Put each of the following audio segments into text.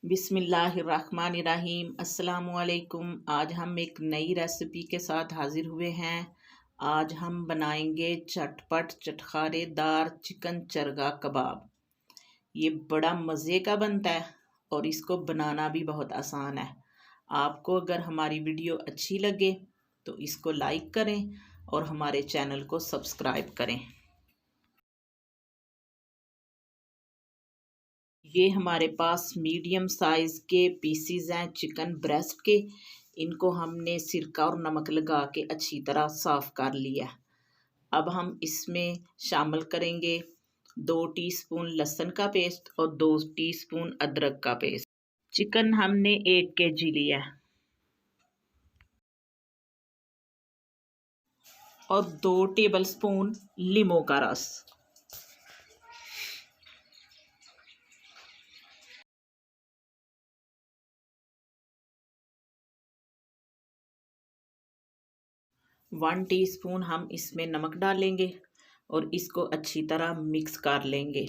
बिस्मिल्लाहिर्रहमानिर्रहीम अस्सलामुअलैकुम। आज हम एक नई रेसिपी के साथ हाजिर हुए हैं। आज हम बनाएंगे चटपट चटखारेदार चिकन चरगा कबाब। ये बड़ा मज़े का बनता है और इसको बनाना भी बहुत आसान है। आपको अगर हमारी वीडियो अच्छी लगे तो इसको लाइक करें और हमारे चैनल को सब्सक्राइब करें। ये हमारे पास मीडियम साइज़ के पीसीज हैं चिकन ब्रेस्ट के। इनको हमने सिरका और नमक लगा के अच्छी तरह साफ़ कर लिया। अब हम इसमें शामिल करेंगे 2 टीस्पून लहसुन का पेस्ट और 2 टीस्पून अदरक का पेस्ट। चिकन हमने 1 केजी लिया और 2 टेबलस्पून लीमू का रस। वन टीस्पून हम इसमें नमक डालेंगे और इसको अच्छी तरह मिक्स कर लेंगे।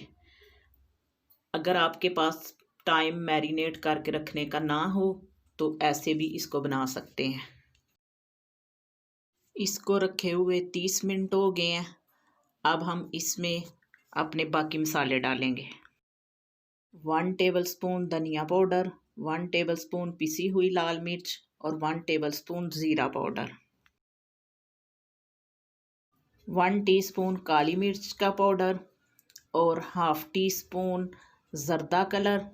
अगर आपके पास टाइम मैरिनेट करके रखने का ना हो तो ऐसे भी इसको बना सकते हैं। इसको रखे हुए 30 मिनट हो गए हैं। अब हम इसमें अपने बाकी मसाले डालेंगे। 1 टेबलस्पून धनिया पाउडर, 1 टेबलस्पून पिसी हुई लाल मिर्च और 1 टेबलस्पून ज़ीरा पाउडर, 1 टीस्पून काली मिर्च का पाउडर और हाफ़ टी स्पून ज़र्दा कलर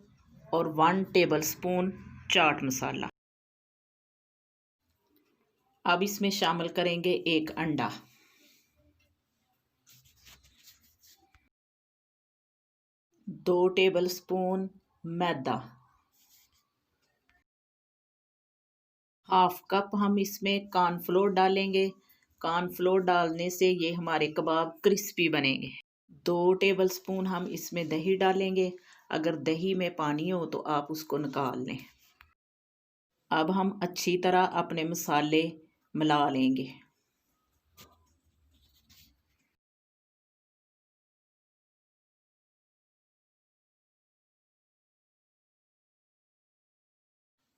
और 1 टेबलस्पून चाट मसाला। अब इसमें शामिल करेंगे 1 अंडा, दो टेबलस्पून मैदा, हाफ कप हम इसमें कॉर्नफ्लोर डालेंगे। कॉर्नफ्लोर डालने से ये हमारे कबाब क्रिस्पी बनेंगे। 2 टेबलस्पून हम इसमें दही डालेंगे। अगर दही में पानी हो तो आप उसको निकाल लें। अब हम अच्छी तरह अपने मसाले मिला लेंगे।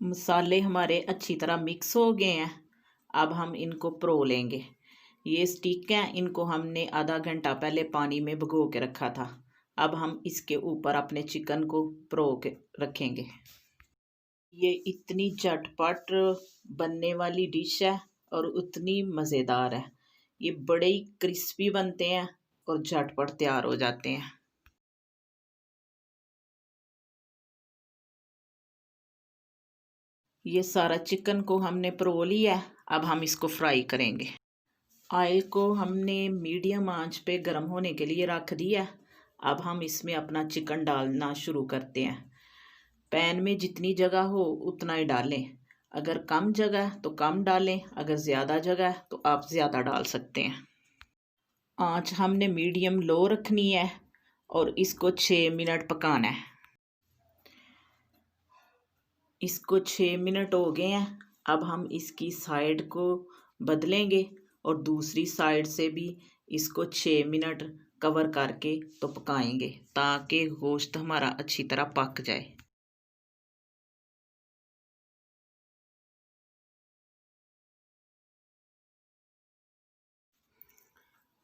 मसाले हमारे अच्छी तरह मिक्स हो गए हैं। अब हम इनको परो लेंगे। ये स्टिक हैं, इनको हमने आधा घंटा पहले पानी में भिगो के रखा था। अब हम इसके ऊपर अपने चिकन को परो के रखेंगे। ये इतनी झटपट बनने वाली डिश है और उतनी मज़ेदार है। ये बड़े ही क्रिस्पी बनते हैं और झटपट तैयार हो जाते हैं। ये सारा चिकन को हमने परो लिया। अब हम इसको फ्राई करेंगे। ऑयल को हमने मीडियम आंच पे गर्म होने के लिए रख दिया। अब हम इसमें अपना चिकन डालना शुरू करते हैं। पैन में जितनी जगह हो उतना ही डालें। अगर कम जगह है तो कम डालें, अगर ज़्यादा जगह है तो आप ज़्यादा डाल सकते हैं। आंच हमने मीडियम लो रखनी है और इसको 6 मिनट पकाना है। इसको 6 मिनट हो गए हैं। अब हम इसकी साइड को बदलेंगे और दूसरी साइड से भी इसको 6 मिनट कवर करके तो पकाएंगे ताकि गोश्त हमारा अच्छी तरह पक जाए।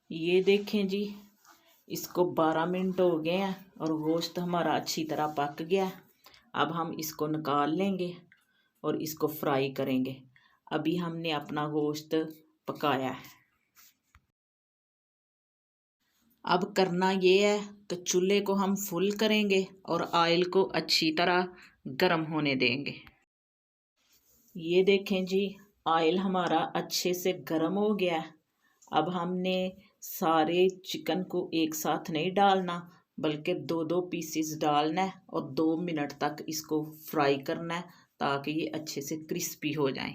ये देखें जी, इसको 12 मिनट हो गए हैं और गोश्त हमारा अच्छी तरह पक गया। अब हम इसको निकाल लेंगे और इसको फ्राई करेंगे। अभी हमने अपना गोश्त पकाया है। अब करना ये है कि चूल्हे को हम फुल करेंगे और ऑयल को अच्छी तरह गर्म होने देंगे। ये देखें जी, ऑयल हमारा अच्छे से गर्म हो गया है। अब हमने सारे चिकन को एक साथ नहीं डालना, बल्कि 2-2 पीसेस डालना है और 2 मिनट तक इसको फ्राई करना है ताकि ये अच्छे से क्रिस्पी हो जाएं।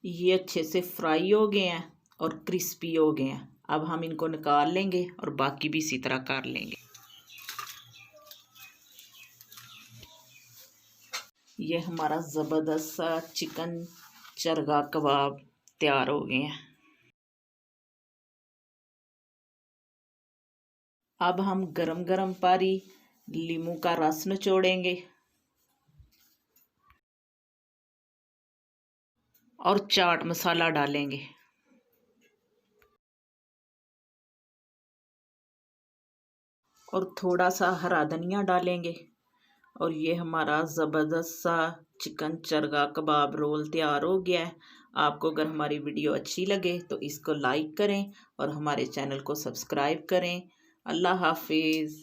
ये अच्छे से फ्राई हो गए हैं और क्रिस्पी हो गए हैं। अब हम इनको निकाल लेंगे और बाकी भी इसी तरह कर लेंगे। ये हमारा ज़बरदस्त सा चिकन चरगा कबाब तैयार हो गए हैं। अब हम गरम गरम पारी लीमू का रस निचोड़ेंगे। और चाट मसाला डालेंगे और थोड़ा सा हरा धनिया डालेंगे। और ये हमारा ज़बरदस्त सा चिकन चरगा कबाब रोल तैयार हो गया है। आपको अगर हमारी वीडियो अच्छी लगे तो इसको लाइक करें और हमारे चैनल को सब्सक्राइब करें। अल्लाह हाफिज़।